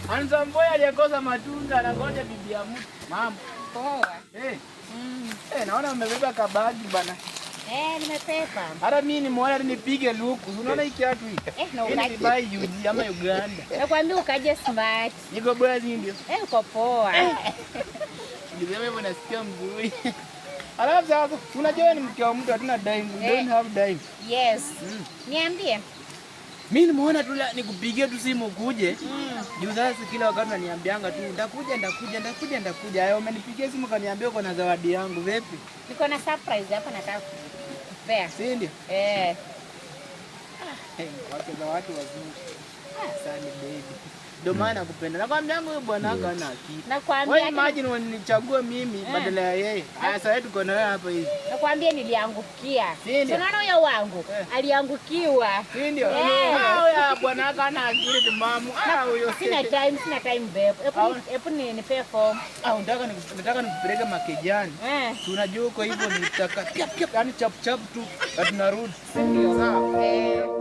Handsome boy aliyekosa matunda anangoja bibi ya mtu. Mambo. Poa. Naona umebeba kabagi bana. Nimepepa. Hata mimi nimeona nipige luku. Unaona hiki kiatu hiki? Na ukaje? Ni buy UG ama Uganda. Nakwambia ukaje smart. Niko bora ndio. Uko poa. Ndio mimi nasikia mzuri. Alafu sasa unajua ni mke wa mtu hatuna dime. We don't have dime. Yes. Niambie. Mimi nimeona tu nikupigie tu simu kuje. Juu sasa kila wakati unaniambianga tu ndakuja. Hayo umenipigia simu kaniambia uko na zawadi yangu vipi? Niko na surprise hapa nataka kukupea. Si ndio? Wake za watu wazuri. Asante baby. Ndio maana nakupenda. Nakwambia huyu bwana wako ana akili. Nakwambia. Wewe imagine unichagua mimi badala ya yeye. Sasa tuko na wewe hapa hivi. Nakwambia niliangukia. Unaona huyo wangu aliangukiwa. Si ndio? Huyo bwana wako ana akili timamu. Huyo sina time babe. Hebu nipe form. Nataka nikupeleke Makejani. Tunajua uko hivyo nitaka yani chap tu tunarudi. Ndio. Sawa.